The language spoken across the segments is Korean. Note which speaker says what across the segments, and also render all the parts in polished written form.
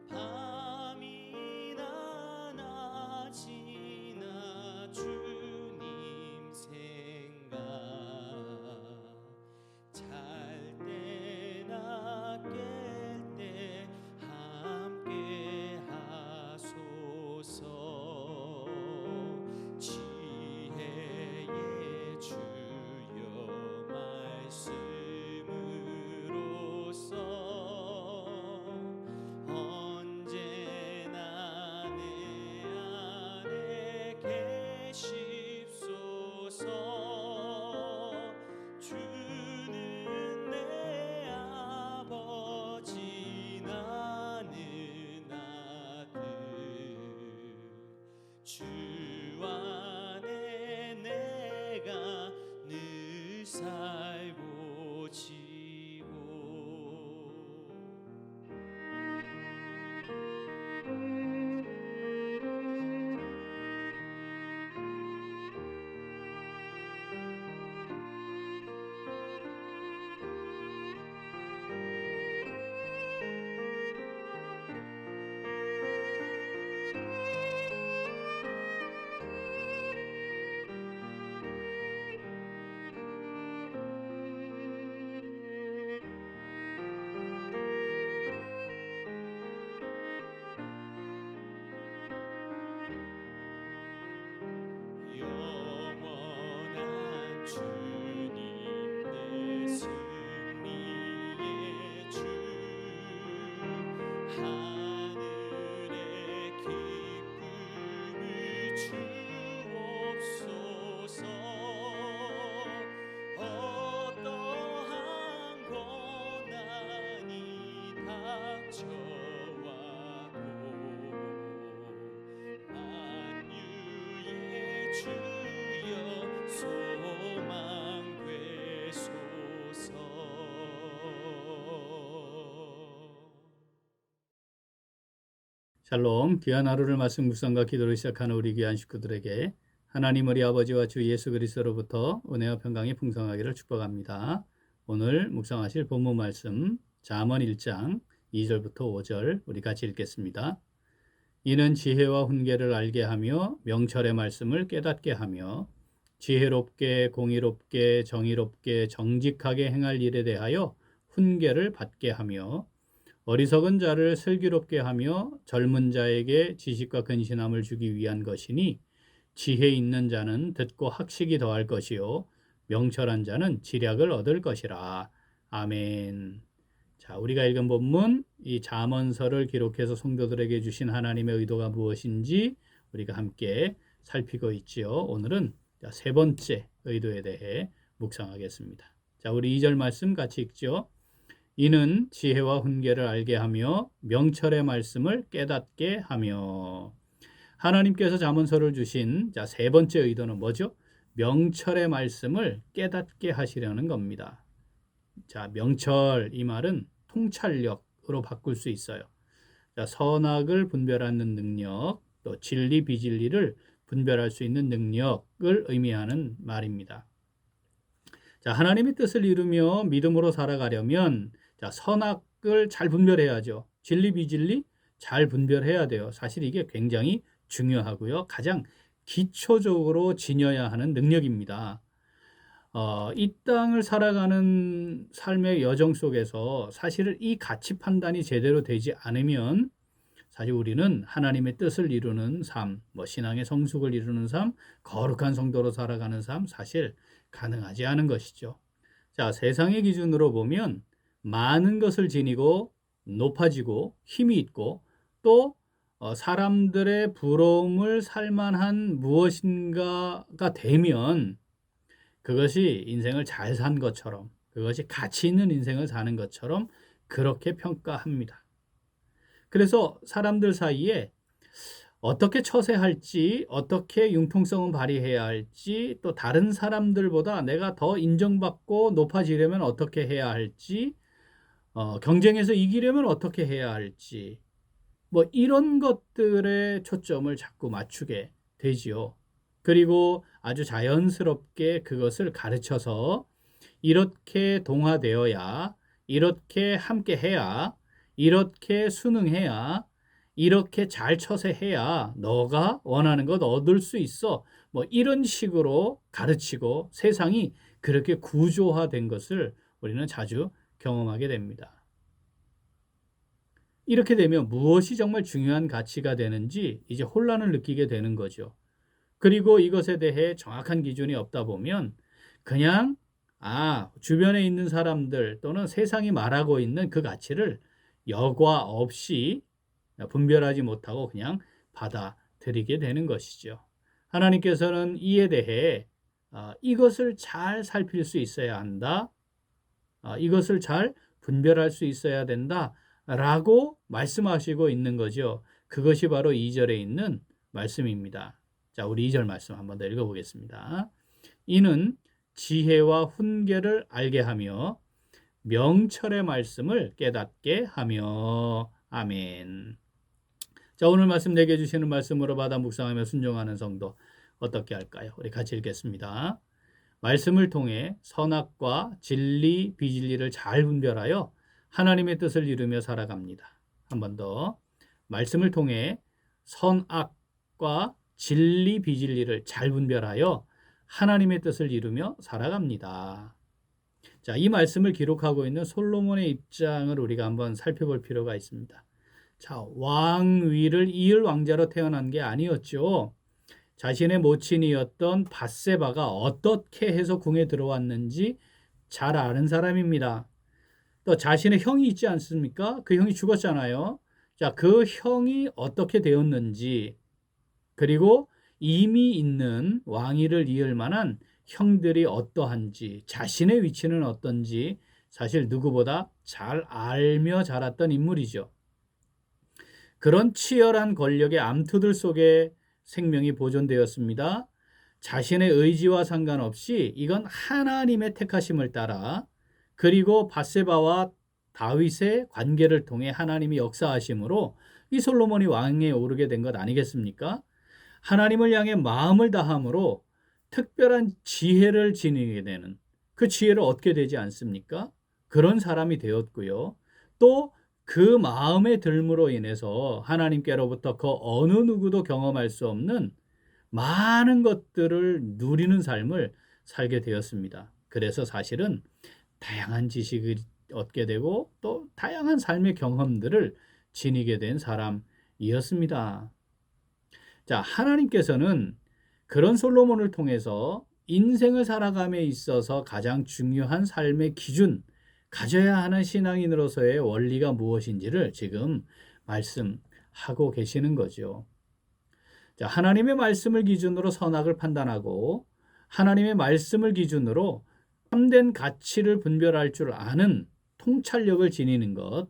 Speaker 1: 밤이나 낮이나 주님 생각 잘 때나 깰 때 함께 하소서. 지혜의 주여 말씀으로써 언제나 내 안에 계십소서. 주는 내 아버지 나는 아들. 주 안에 내가 늘 살고 지고. 영원한 주님 내 승리의 주. 하늘의 기쁨을 주옵소서. 어떠한 고난이 닥쳐와도 만유의 주여 소망 되소서.
Speaker 2: 샬롬. 귀한 하루를 말씀 묵상과 기도를 시작하는 우리 귀한 식구들에게 하나님 우리 아버지와 주 예수 그리스도로부터 은혜와 평강이 풍성하기를 축복합니다. 오늘 묵상하실 본문 말씀 잠언 1장 2절부터 5절 우리 같이 읽겠습니다. 이는 지혜와 훈계를 알게 하며 명철의 말씀을 깨닫게 하며 지혜롭게 공의롭게 정의롭게 정직하게 행할 일에 대하여 훈계를 받게 하며 어리석은 자를 슬기롭게 하며 젊은 자에게 지식과 근신함을 주기 위한 것이니 지혜 있는 자는 듣고 학식이 더할 것이요 명철한 자는 지략을 얻을 것이라. 아멘. 자, 우리가 읽은 본문 이 잠언서를 기록해서 성도들에게 주신 하나님의 의도가 무엇인지 우리가 함께 살피고 있지요. 오늘은 세 번째 의도에 대해 묵상하겠습니다. 자, 우리 2절 말씀 같이 읽죠. 이는 지혜와 훈계를 알게 하며 명철의 말씀을 깨닫게 하며. 하나님께서 잠언서를 주신 세 번째 의도는 뭐죠? 명철의 말씀을 깨닫게 하시려는 겁니다. 자, 명철 이 말은 통찰력으로 바꿀 수 있어요. 자, 선악을 분별하는 능력, 또 진리 비진리를 분별할 수 있는 능력을 의미하는 말입니다. 자, 하나님의 뜻을 이루며 믿음으로 살아가려면 자, 선악을 잘 분별해야죠. 진리 비진리 잘 분별해야 돼요. 사실 이게 굉장히 중요하고요. 가장 기초적으로 지녀야 하는 능력입니다. 이 땅을 살아가는 삶의 여정 속에서 사실은 이 가치 판단이 제대로 되지 않으면 사실 우리는 하나님의 뜻을 이루는 삶, 신앙의 성숙을 이루는 삶, 거룩한 성도로 살아가는 삶 사실 가능하지 않은 것이죠. 자, 세상의 기준으로 보면 많은 것을 지니고 높아지고 힘이 있고 또 사람들의 부러움을 살만한 무엇인가가 되면 그것이 인생을 잘 산 것처럼, 그것이 가치 있는 인생을 사는 것처럼 그렇게 평가합니다. 그래서 사람들 사이에 어떻게 처세할지, 어떻게 융통성을 발휘해야 할지, 또 다른 사람들보다 내가 더 인정받고 높아지려면 어떻게 해야 할지, 경쟁에서 이기려면 어떻게 해야 할지, 이런 것들에 초점을 자꾸 맞추게 되지요. 그리고 아주 자연스럽게 그것을 가르쳐서 이렇게 동화되어야 이렇게 함께 해야, 이렇게 순응해야, 이렇게 잘 처세해야 너가 원하는 것 얻을 수 있어. 뭐 이런 식으로 가르치고 세상이 그렇게 구조화된 것을 우리는 자주 경험하게 됩니다. 이렇게 되면 무엇이 정말 중요한 가치가 되는지 이제 혼란을 느끼게 되는 거죠. 그리고 이것에 대해 정확한 기준이 없다 보면 그냥 주변에 있는 사람들 또는 세상이 말하고 있는 그 가치를 여과 없이 분별하지 못하고 그냥 받아들이게 되는 것이죠. 하나님께서는 이에 대해 이것을 잘 살필 수 있어야 한다. 이것을 잘 분별할 수 있어야 된다. 라고 말씀하시고 있는 거죠. 그것이 바로 2절에 있는 말씀입니다. 자, 우리 2절 말씀 한번 더 읽어보겠습니다. 이는 지혜와 훈계를 알게 하며 명철의 말씀을 깨닫게 하며. 아멘. 자, 오늘 말씀 내게 주시는 말씀으로 받아 묵상하며 순종하는 성도 어떻게 할까요? 우리 같이 읽겠습니다. 말씀을 통해 선악과 진리, 비진리를 잘 분별하여 하나님의 뜻을 이루며 살아갑니다. 한 번 더. 말씀을 통해 선악과 진리, 비진리를 잘 분별하여 하나님의 뜻을 이루며 살아갑니다. 자, 이 말씀을 기록하고 있는 솔로몬의 입장을 우리가 한번 살펴볼 필요가 있습니다. 자, 왕위를 이을 왕자로 태어난 게 아니었죠. 자신의 모친이었던 밧세바가 어떻게 해서 궁에 들어왔는지 잘 아는 사람입니다. 또 자신의 형이 있지 않습니까? 그 형이 죽었잖아요. 자, 그 형이 어떻게 되었는지, 그리고 이미 있는 왕위를 이을 만한 형들이 어떠한지, 자신의 위치는 어떤지 사실 누구보다 잘 알며 자랐던 인물이죠. 그런 치열한 권력의 암투들 속에 생명이 보존되었습니다. 자신의 의지와 상관없이 이건 하나님의 택하심을 따라, 그리고 밧세바와 다윗의 관계를 통해 하나님이 역사하심으로 이 솔로몬이 왕에 오르게 된 것 아니겠습니까? 하나님을 향해 마음을 다함으로 특별한 지혜를 지니게 되는, 그 지혜를 얻게 되지 않습니까? 그런 사람이 되었고요. 또 그 마음의 들므로 인해서 하나님께로부터 그 어느 누구도 경험할 수 없는 많은 것들을 누리는 삶을 살게 되었습니다. 그래서 사실은 다양한 지식을 얻게 되고 또 다양한 삶의 경험들을 지니게 된 사람이었습니다. 자, 하나님께서는 그런 솔로몬을 통해서 인생을 살아감에 있어서 가장 중요한 삶의 기준, 가져야 하는 신앙인으로서의 원리가 무엇인지를 지금 말씀하고 계시는 거죠. 자, 하나님의 말씀을 기준으로 선악을 판단하고 하나님의 말씀을 기준으로 참된 가치를 분별할 줄 아는 통찰력을 지니는 것.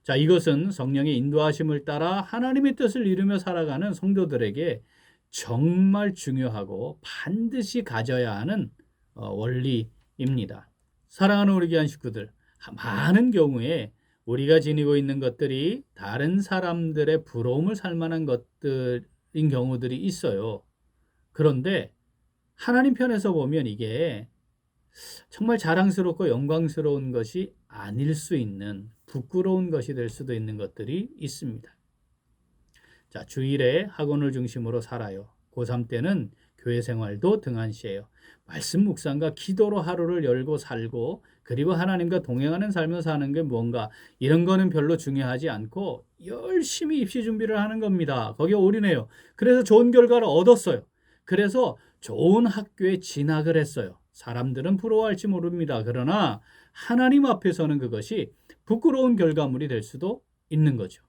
Speaker 2: 자, 이것은 성령의 인도하심을 따라 하나님의 뜻을 이루며 살아가는 성도들에게 정말 중요하고 반드시 가져야 하는 원리입니다. 사랑하는 우리 귀한 식구들, 많은 경우에 우리가 지니고 있는 것들이 다른 사람들의 부러움을 살 만한 것들인 경우들이 있어요. 그런데 하나님 편에서 보면 이게 정말 자랑스럽고 영광스러운 것이 아닐 수 있는, 부끄러운 것이 될 수도 있는 것들이 있습니다. 자, 주일에 학원을 중심으로 살아요. 고3 때는 교회 생활도 등한시해요. 말씀 묵상과 기도로 하루를 열고 살고, 그리고 하나님과 동행하는 삶을 사는 게 뭔가, 이런 거는 별로 중요하지 않고 열심히 입시 준비를 하는 겁니다. 거기에 올인해요. 그래서 좋은 결과를 얻었어요. 그래서 좋은 학교에 진학을 했어요. 사람들은 부러워할지 모릅니다. 그러나 하나님 앞에서는 그것이 부끄러운 결과물이 될 수도 있는 거죠.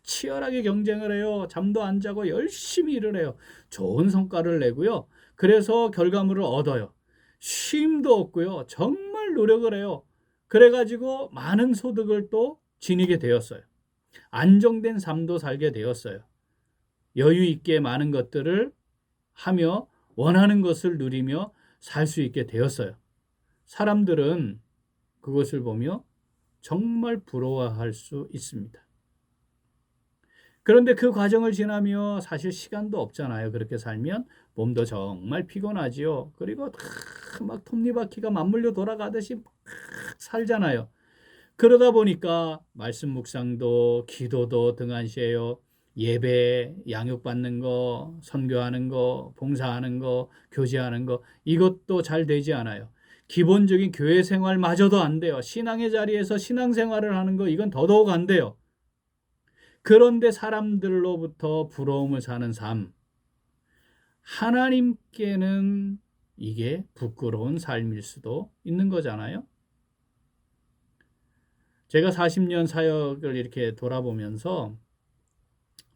Speaker 2: 치열하게 경쟁을 해요. 잠도 안 자고 열심히 일을 해요. 좋은 성과를 내고요. 그래서 결과물을 얻어요. 쉼도 없고요. 정말 노력을 해요. 그래가지고 많은 소득을 또 지니게 되었어요. 안정된 삶도 살게 되었어요. 여유 있게 많은 것들을 하며 원하는 것을 누리며 살 수 있게 되었어요. 사람들은 그것을 보며 정말 부러워할 수 있습니다. 그런데 그 과정을 지나며 사실 시간도 없잖아요. 그렇게 살면 몸도 정말 피곤하지요. 그리고 막 톱니바퀴가 맞물려 돌아가듯이 막 살잖아요. 그러다 보니까 말씀 묵상도 기도도 등한시해요. 예배, 양육받는 거, 선교하는 거, 봉사하는 거, 교제하는 거 이것도 잘 되지 않아요. 기본적인 교회 생활마저도 안 돼요. 신앙의 자리에서 신앙생활을 하는 거 이건 더더욱 안 돼요. 그런데 사람들로부터 부러움을 사는 삶, 하나님께는 이게 부끄러운 삶일 수도 있는 거잖아요. 제가 40년 사역을 이렇게 돌아보면서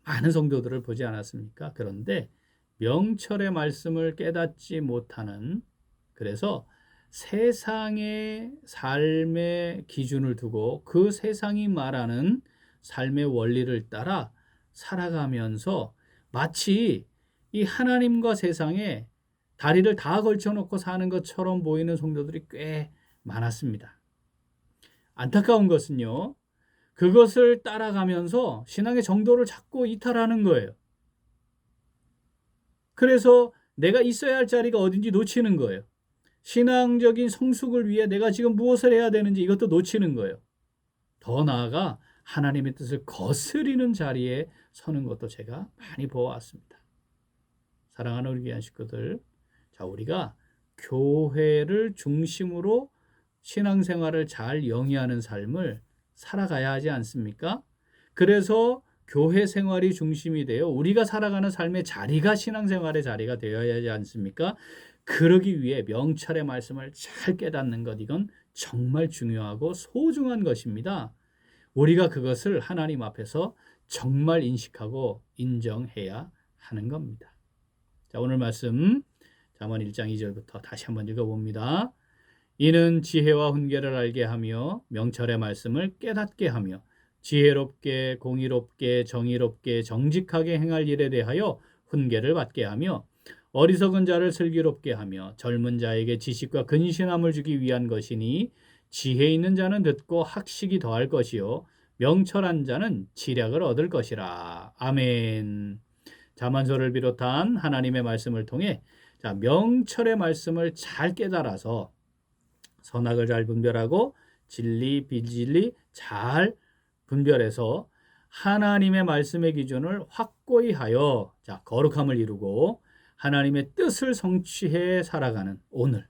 Speaker 2: 많은 성도들을 보지 않았습니까? 그런데 명철의 말씀을 깨닫지 못하는, 그래서 세상의 삶의 기준을 두고 그 세상이 말하는 삶의 원리를 따라 살아가면서 마치 이 하나님과 세상에 다리를 다 걸쳐놓고 사는 것처럼 보이는 성도들이 꽤 많았습니다. 안타까운 것은요, 그것을 따라가면서 신앙의 정도를 자꾸 이탈하는 거예요. 그래서 내가 있어야 할 자리가 어딘지 놓치는 거예요. 신앙적인 성숙을 위해 내가 지금 무엇을 해야 되는지 이것도 놓치는 거예요. 더 나아가 하나님의 뜻을 거스리는 자리에 서는 것도 제가 많이 보아왔습니다. 사랑하는 우리 귀한 식구들, 자, 우리가 교회를 중심으로 신앙생활을 잘 영위하는 삶을 살아가야 하지 않습니까? 그래서 교회 생활이 중심이 되어 우리가 살아가는 삶의 자리가 신앙생활의 자리가 되어야 하지 않습니까? 그러기 위해 명철의 말씀을 잘 깨닫는 것, 이건 정말 중요하고 소중한 것입니다. 우리가 그것을 하나님 앞에서 정말 인식하고 인정해야 하는 겁니다. 자, 오늘 말씀 잠언 1장 2절부터 다시 한번 읽어봅니다. 이는 지혜와 훈계를 알게 하며 명철의 말씀을 깨닫게 하며 지혜롭게 공의롭게 정의롭게 정직하게 행할 일에 대하여 훈계를 받게 하며 어리석은 자를 슬기롭게 하며 젊은 자에게 지식과 근신함을 주기 위한 것이니 지혜 있는 자는 듣고 학식이 더할 것이요 명철한 자는 지략을 얻을 것이라. 아멘. 잠언서를 비롯한 하나님의 말씀을 통해 자, 명철의 말씀을 잘 깨달아서 선악을 잘 분별하고 진리, 비진리 잘 분별해서 하나님의 말씀의 기준을 확고히 하여 자, 거룩함을 이루고 하나님의 뜻을 성취해 살아가는 오늘,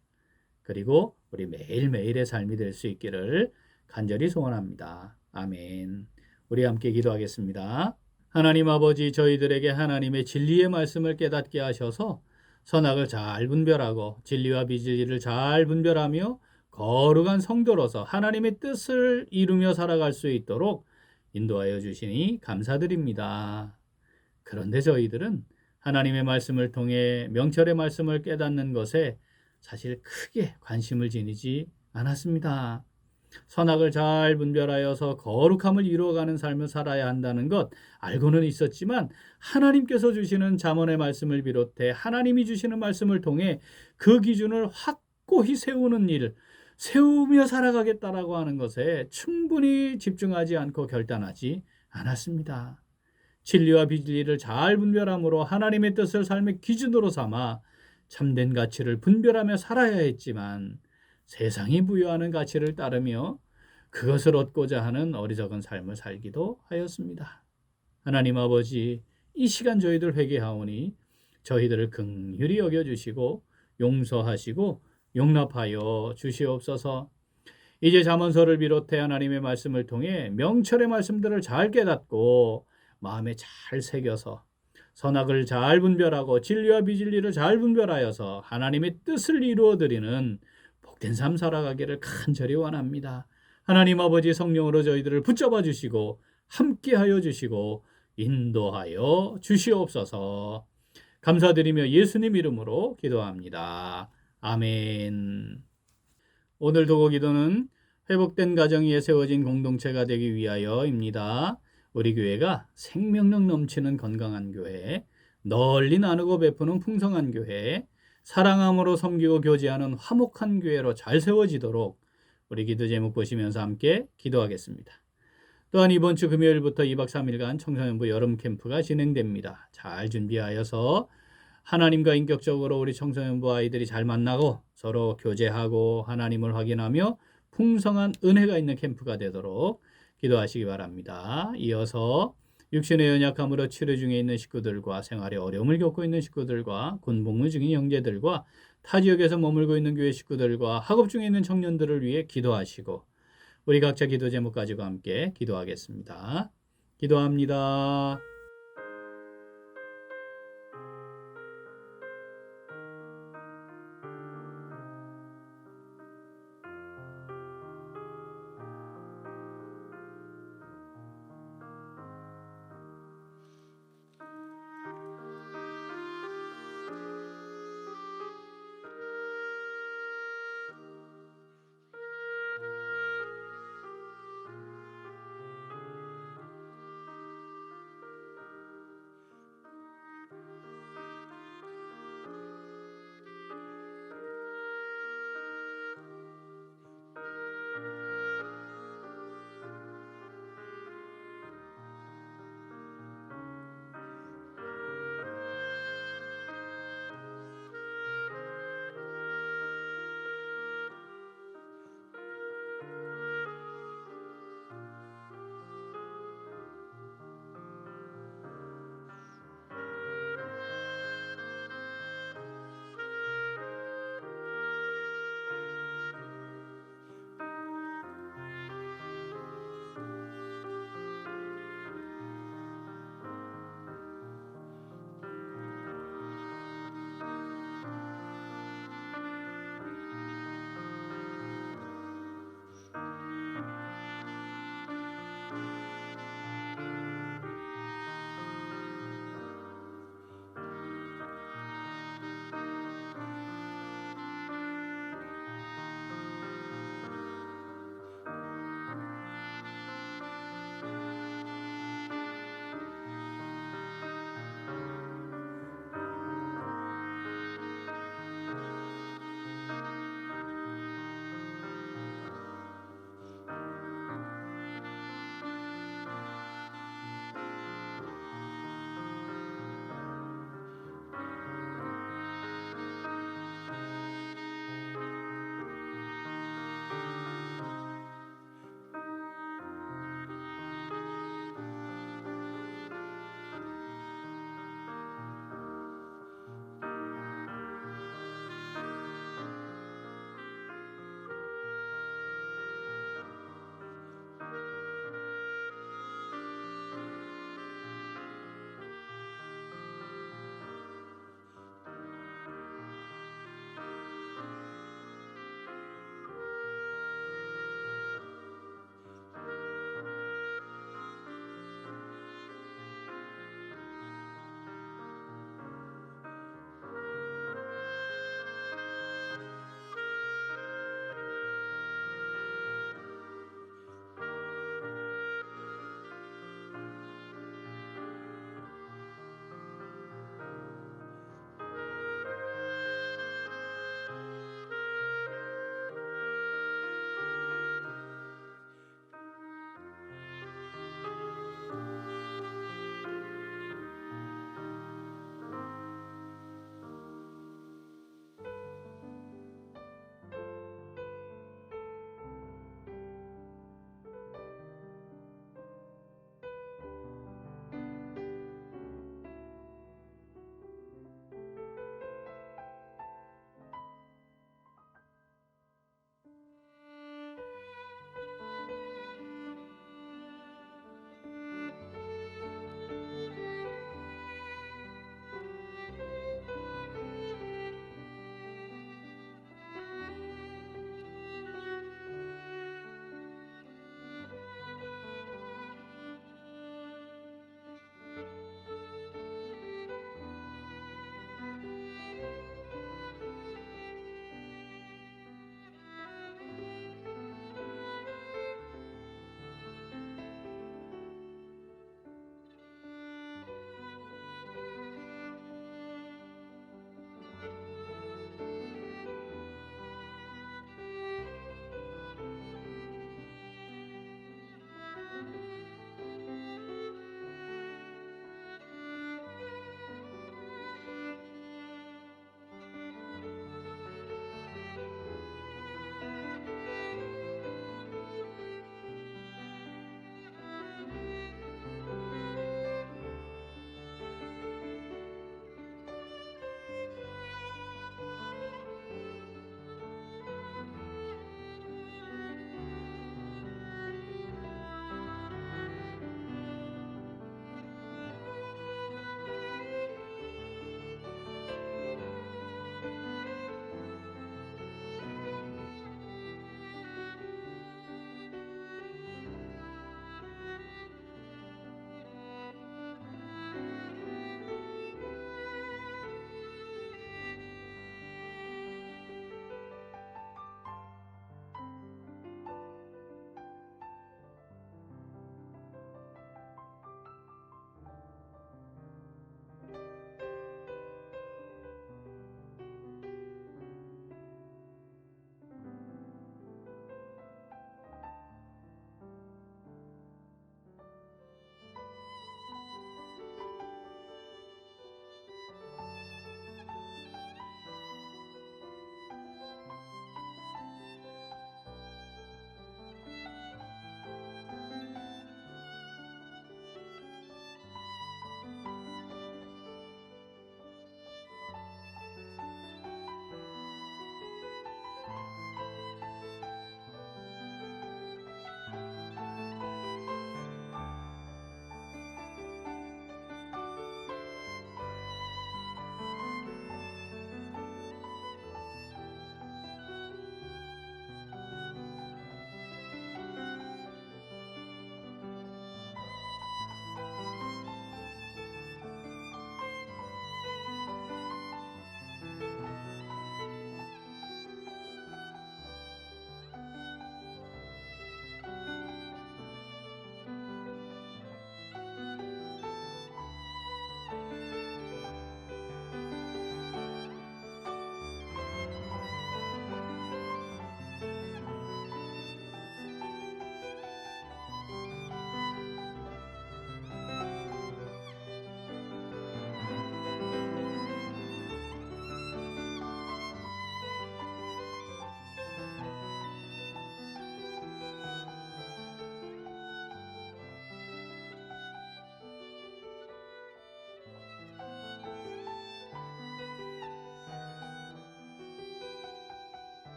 Speaker 2: 그리고 우리 매일매일의 삶이 될 수 있기를 간절히 소원합니다. 아멘. 우리 함께 기도하겠습니다. 하나님 아버지, 저희들에게 하나님의 진리의 말씀을 깨닫게 하셔서 선악을 잘 분별하고 진리와 비진리를 잘 분별하며 거룩한 성도로서 하나님의 뜻을 이루며 살아갈 수 있도록 인도하여 주시니 감사드립니다. 그런데 저희들은 하나님의 말씀을 통해 명철의 말씀을 깨닫는 것에 사실 크게 관심을 지니지 않았습니다. 선악을 잘 분별하여서 거룩함을 이루어가는 삶을 살아야 한다는 것 알고는 있었지만 하나님께서 주시는 잠언의 말씀을 비롯해 하나님이 주시는 말씀을 통해 그 기준을 확고히 세우는 일, 세우며 살아가겠다라고 하는 것에 충분히 집중하지 않고 결단하지 않았습니다. 진리와 비진리를 잘 분별함으로 하나님의 뜻을 삶의 기준으로 삼아 참된 가치를 분별하며 살아야 했지만 세상이 부여하는 가치를 따르며 그것을 얻고자 하는 어리석은 삶을 살기도 하였습니다. 하나님 아버지, 이 시간 저희들 회개하오니 저희들을 긍휼히 여겨주시고 용서하시고 용납하여 주시옵소서. 이제 잠언서를 비롯해 하나님의 말씀을 통해 명철의 말씀들을 잘 깨닫고 마음에 잘 새겨서 선악을 잘 분별하고 진리와 비진리를 잘 분별하여서 하나님의 뜻을 이루어드리는 복된 삶 살아가기를 간절히 원합니다. 하나님 아버지, 성령으로 저희들을 붙잡아 주시고 함께하여 주시고 인도하여 주시옵소서. 감사드리며 예수님 이름으로 기도합니다. 아멘. 오늘 도고 기도는 회복된 가정 위에 세워진 공동체가 되기 위하여입니다. 우리 교회가 생명력 넘치는 건강한 교회, 널리 나누고 베푸는 풍성한 교회, 사랑함으로 섬기고 교제하는 화목한 교회로 잘 세워지도록 우리 기도 제목 보시면서 함께 기도하겠습니다. 또한 이번 주 금요일부터 2박 3일간 청소년부 여름 캠프가 진행됩니다. 잘 준비하여서 하나님과 인격적으로 우리 청소년부 아이들이 잘 만나고 서로 교제하고 하나님을 확인하며 풍성한 은혜가 있는 캠프가 되도록 기도하시기 바랍니다. 이어서 육신의 연약함으로 치료 중에 있는 식구들과 생활에 어려움을 겪고 있는 식구들과 군복무 중인 형제들과 타 지역에서 머물고 있는 교회 식구들과 학업 중에 있는 청년들을 위해 기도하시고 우리 각자 기도 제목 가지고 함께 기도하겠습니다. 기도합니다.